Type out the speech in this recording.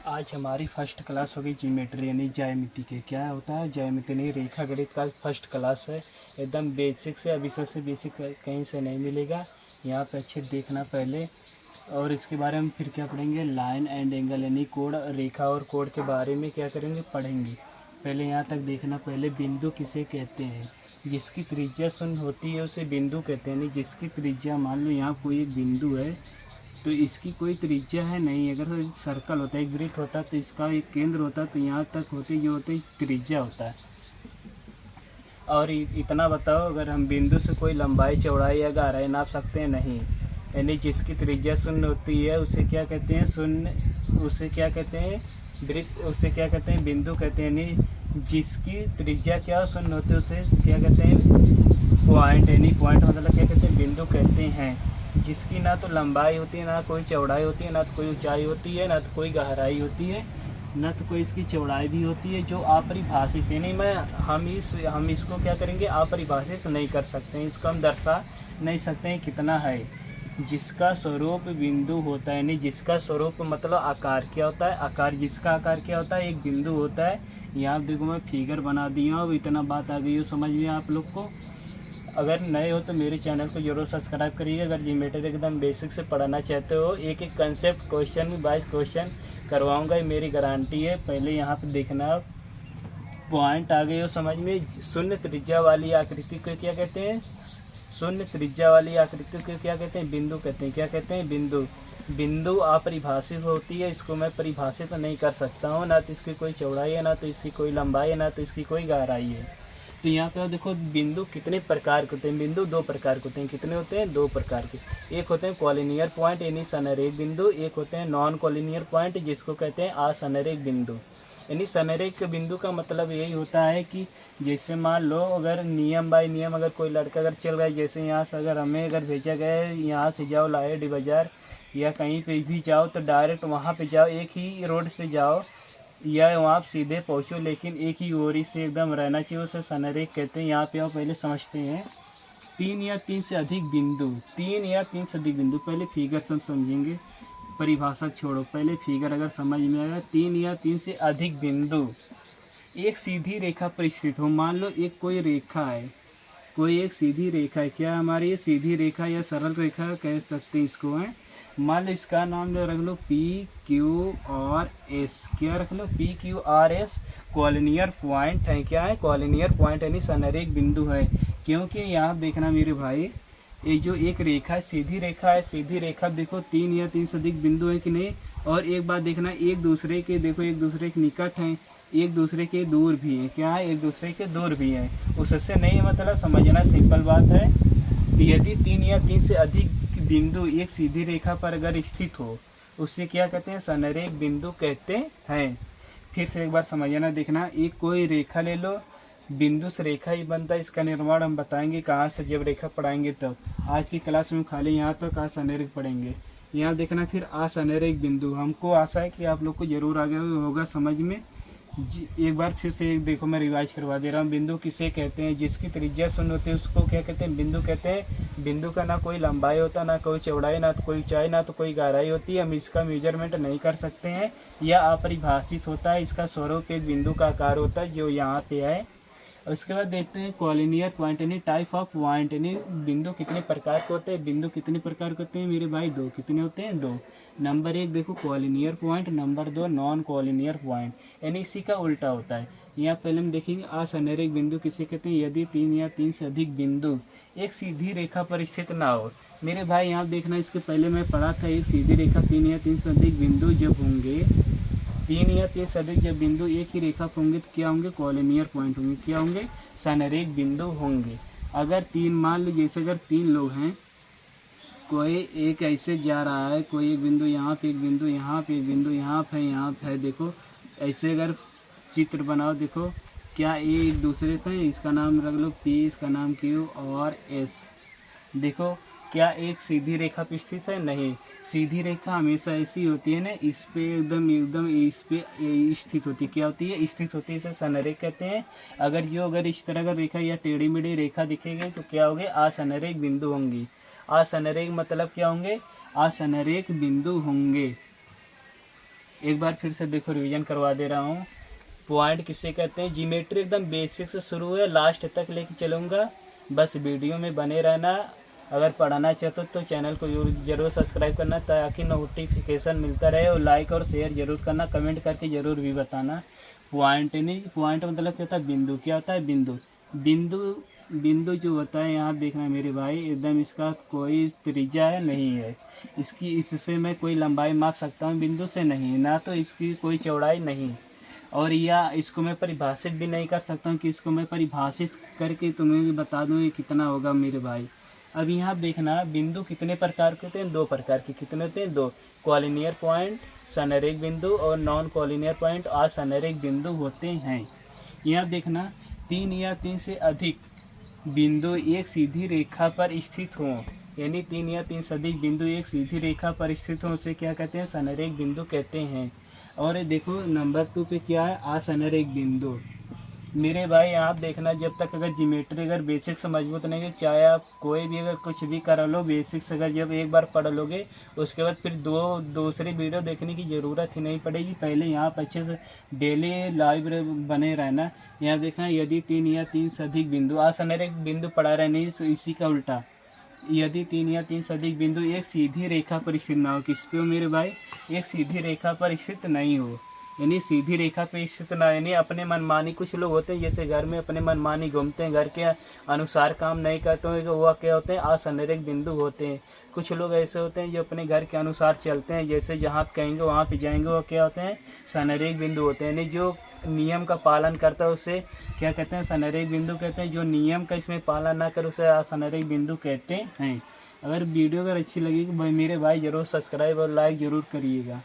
आज हमारी first class होगी ज्योमेट्री यानी ज्यामिति के। क्या होता है ज्यामिति? नहीं, रेखा गणित का फर्स्ट क्लास है। एकदम बेसिक से, अब इससे बेसिक कहीं से नहीं मिलेगा। यहाँ पे अच्छे देखना पहले, और इसके बारे में फिर क्या पढ़ेंगे, लाइन एंड एंगल यानी कोण, रेखा और कोण के बारे में क्या करेंगे, पढ़ेंगे। पहले यहाँ तक देखना। पहले बिंदु किसे कहते हैं? जिसकी त्रिज्या शून्य होती है उसे बिंदु कहते हैं। यानी जिसकी त्रिज्या, मान लो यहाँ कोई एक बिंदु है तो इसकी कोई त्रिज्या है नहीं। अगर सर्कल होता है, एक वृत्त होता है तो इसका एक केंद्र होता है, तो यहाँ तक होते जो होते त्रिज्या होता है। और इतना बताओ, अगर हम बिंदु से कोई लंबाई, चौड़ाई या गहराई नाप सकते हैं? नहीं। यानी जिसकी त्रिज्या शून्य होती है उसे क्या कहते हैं? शून्य। उसे क्या कहते हैं? वृत्त। उसे क्या कहते हैं? बिंदु कहते हैं। यानी जिसकी त्रिज्या क्या शून्य होती है उसे क्या कहते हैं? पॉइंट। यानी पॉइंट मतलब क्या कहते हैं? बिंदु कहते हैं। जिसकी ना तो लंबाई होती है, ना कोई चौड़ाई होती है, ना तो कोई ऊंचाई होती है, ना तो कोई गहराई होती है, न तो कोई इसकी चौड़ाई भी होती है, जो अपरिभाषित है। नहीं, हम इसको क्या करेंगे, अपरिभाषित नहीं कर सकते हैं। इसको हम दर्शा नहीं सकते हैं कितना है। जिसका स्वरूप बिंदु होता है, यानी जिसका स्वरूप मतलब आकार क्या होता है? आकार, जिसका आकार क्या होता है? एक बिंदु होता है। यहाँ देखो मैं फिगर बना दिया हूँ। अब इतना बात आ गई हो समझ में आप लोग को। अगर नए हो तो मेरे चैनल को जरूर सब्सक्राइब करिए। अगर ज्योमेट्री एकदम बेसिक से पढ़ना चाहते हो, एक एक कंसेप्ट, क्वेश्चन बाय क्वेश्चन करवाऊंगा, ये मेरी गारंटी है। पहले यहाँ पे देखना, पॉइंट आ गए हो समझ में। शून्य त्रिज्या वाली आकृति को क्या कहते हैं? शून्य त्रिज्या वाली आकृति को क्या कहते हैं? बिंदु कहते हैं। क्या कहते हैं? बिंदु। बिंदु अपरिभाषित होती है, इसको मैं परिभाषित नहीं कर सकता हूँ। ना तो इसकी कोई चौड़ाई है, ना तो इसकी कोई लंबाई है, ना तो इसकी कोई गहराई है। तो यहाँ पे देखो बिंदु कितने प्रकार के होते हैं। बिंदु दो प्रकार के होते हैं। कितने होते हैं? दो प्रकार के। एक होते हैं कॉलिनियर पॉइंट यानी सनरेख बिंदु। एक होते हैं नॉन कॉलिनियर पॉइंट, जिसको कहते हैं असनरेख बिंदु। यानी सनरेख बिंदु का मतलब यही होता है कि जैसे मान लो, अगर नियम बाय नियम, अगर कोई लड़का अगर चल रहा है, जैसे यहाँ से अगर हमें अगर भेजा गया है, यहाँ से जाओ लाहेडी बाज़ार या कहीं पे भी जाओ, तो डायरेक्ट वहाँ पे जाओ, एक ही रोड से जाओ या वहाँ आप सीधे पहुँचो, लेकिन एक ही ओरी से एकदम रहना चाहिए, उसे सनरेख कहते हैं। यहाँ पे आओ, पहले समझते हैं। तीन या तीन से अधिक बिंदु, तीन या तीन से अधिक बिंदु, पहले फिगर सब समझेंगे, परिभाषा छोड़ो, पहले फिगर अगर समझ में आएगा। तीन या तीन से अधिक बिंदु एक सीधी रेखा पर स्थित हो। मान लो एक कोई रेखा है, कोई एक सीधी रेखा है। क्या हमारी ये सीधी रेखा या सरल रेखा कह सकते हैं इसको है। मान लो इसका नाम जो रख लो PQRS। क्या रख लो? PQRS कॉलिनियर पॉइंट है। क्या है? कॉलिनियर पॉइंट यानी सनरेख बिंदु है। क्योंकि यहाँ देखना मेरे भाई, ये जो एक रेखा है, सीधी रेखा है, सीधी रेखा देखो तीन या तीन से अधिक बिंदु है कि नहीं। और एक बात देखना, एक दूसरे के देखो, एक दूसरे के निकट हैं, एक दूसरे के दूर भी हैं। क्या है? एक दूसरे के दूर भी हैं। उससे नहीं मतलब समझना, सिंपल बात है। यदि तीन या तीन से अधिक बिंदु एक सीधी रेखा पर अगर स्थित हो, उससे क्या कहते हैं? सनरेख बिंदु कहते हैं। फिर से एक बार समझना, देखना, एक कोई रेखा ले लो, बिंदु से रेखा ही बनता है। इसका निर्माण हम बताएंगे कहाँ से, जब रेखा पढ़ाएंगे तब। आज की क्लास में खाली यहाँ तक असनरेख पढ़ेंगे। यहाँ देखना, फिर असनरेख बिंदु, हमको आशा है कि आप लोग को जरूर आगे होगा समझ में। एक बार फिर से एक देखो, मैं रिवाइज करवा दे रहा हूँ। बिंदु किसे कहते हैं? जिसकी त्रिज्या शून्य होती है उसको क्या कहते हैं? बिंदु कहते हैं। बिंदु का ना कोई लंबाई होता, ना कोई चौड़ाई, ना तो कोई ऊंचाई, ना तो कोई गहराई होती है। हम इसका मेजरमेंट नहीं कर सकते हैं, यह अपरिभाषित होता है। इसका स्वरूप एक बिंदु का आकार होता है जो यहाँ पे है। उसके बाद देखते हैं कॉलिनियर पॉइंट यानी टाइप ऑफ पॉइंट, यानी बिंदु कितने प्रकार के होते हैं। बिंदु कितने प्रकार के होते हैं मेरे भाई? दो। कितने होते हैं? दो। नंबर एक देखो कॉलिनियर पॉइंट, नंबर दो नॉन कॉलिनियर पॉइंट, यानी इसी का उल्टा होता है। यहाँ पहले हम देखेंगे असनरेख बिंदु किसे कहते हैं। यदि तीन या तीन से अधिक बिंदु एक सीधी रेखा पर स्थित ना हो। मेरे भाई यहाँ देखना, इसके पहले मैं पढ़ा था, एक सीधी रेखा तीन या तीन से अधिक बिंदु जब होंगे, तीन या तीन से अधिक जब बिंदु एक ही रेखा पर होंगे तो क्या होंगे? कॉलिनियर पॉइंट होंगे। क्या होंगे? सनरेख बिंदु होंगे। अगर तीन, मान लो जैसे अगर तीन लोग हैं, कोई एक ऐसे जा रहा है, कोई एक बिंदु यहाँ पे, एक बिंदु यहाँ पे, एक बिंदु यहाँ पे, यहाँ पे है, देखो ऐसे अगर चित्र बनाओ, देखो क्या ये एक दूसरे का है। इसका नाम रख लो P, इसका नाम Q और S। देखो क्या एक सीधी रेखा पे स्थित है? नहीं। सीधी रेखा हमेशा ऐसी होती है ना, इस पे एकदम एकदम इस पे स्थित होती है। क्या होती है? स्थित होती है। इसे सनरेख कहते हैं। अगर इस तरह का रेखा या टेढ़ी मेढ़ी रेखा दिखेगी तो क्या होंगे? असनरेख बिंदु होंगी। असनरेख मतलब क्या होंगे? असनरेख बिंदु होंगे। एक बार फिर से देखो रिवीजन करवा दे रहा हूँ। पॉइंट किसे कहते हैं, ज्योमेट्री एकदम बेसिक से शुरू है लास्ट तक लेके चलूँगा, बस वीडियो में बने रहना। अगर पढ़ना चाहते हो तो चैनल को जरूर सब्सक्राइब करना ताकि नोटिफिकेशन मिलता रहे, और लाइक और शेयर जरूर करना, कमेंट करके ज़रूर भी बताना। पॉइंट नहीं, पॉइंट मतलब क्या होता है, बिंदु। क्या होता है, बिंदु। बिंदु बिंदु जो होता है यहाँ देखना मेरे भाई, एकदम इसका कोई त्रिज्या नहीं है, इसकी इससे मैं कोई लंबाई माप सकता हूँ, बिंदु से नहीं, ना तो इसकी कोई चौड़ाई नहीं, और या इसको मैं परिभाषित भी नहीं कर सकता हूँ कि इसको मैं परिभाषित करके तुम्हें बता दूँ ये कितना होगा मेरे भाई। अब यहाँ देखना बिंदु कितने प्रकार के होते हैं, दो प्रकार के। कितने होते हैं, दो। कॉलिनियर पॉइंट संरेख बिंदु और नॉन कॉलिनियर पॉइंट असंरेख बिंदु होते हैं। यहाँ देखना 3 या 3 से अधिक बिंदु एक सीधी रेखा पर स्थित हों, यानी 3 या 3 से अधिक बिंदु एक सीधी रेखा पर स्थित हों, उसे क्या कहते हैं, संरेख बिंदु कहते हैं। और ये देखो नंबर 2 पे क्या है, असंरेख बिंदु। मेरे भाई आप देखना, जब तक अगर ज्योमेट्री अगर बेसिक्स मजबूत नहीं है, चाहे आप कोई भी अगर कुछ भी कर लो, बेसिक्स अगर जब एक बार पढ़ लोगे उसके बाद फिर दूसरी वीडियो देखने की ज़रूरत ही नहीं पड़ेगी। पहले यहाँ पर अच्छे से डेली लाइव बने रहना। यहाँ देखना, यदि 3 या 3 से अधिक बिंदु, असंरेख बिंदु पढ़ा रहे नहीं, इसी का उल्टा, यदि 3 या 3 से अधिक बिंदु एक सीधी रेखा पर स्थित ना हो, किस पे हो मेरे भाई, एक सीधी रेखा पर स्थित नहीं हो, यानी सीधी रेखा पे स्थित ना, यानी अपने मनमानी, कुछ लोग होते हैं जैसे घर में अपने मनमानी घूमते हैं, घर के अनुसार काम नहीं करते हैं, वो क्या होते हैं, असंरेख बिंदु होते हैं। कुछ लोग ऐसे होते हैं जो अपने घर के अनुसार चलते हैं, जैसे जहाँ कहेंगे वहाँ पे जाएंगे, वो क्या होते हैं, संरेख बिंदु होते हैं। यानी जो नियम का पालन करता है उसे क्या कहते हैं, संरेख बिंदु कहते हैं। जो नियम का इसमें पालन ना करे उसे असंरेख बिंदु कहते हैं। अगर वीडियो अगर अच्छी लगी तो मेरे भाई ज़रूर सब्सक्राइब और लाइक ज़रूर करिएगा।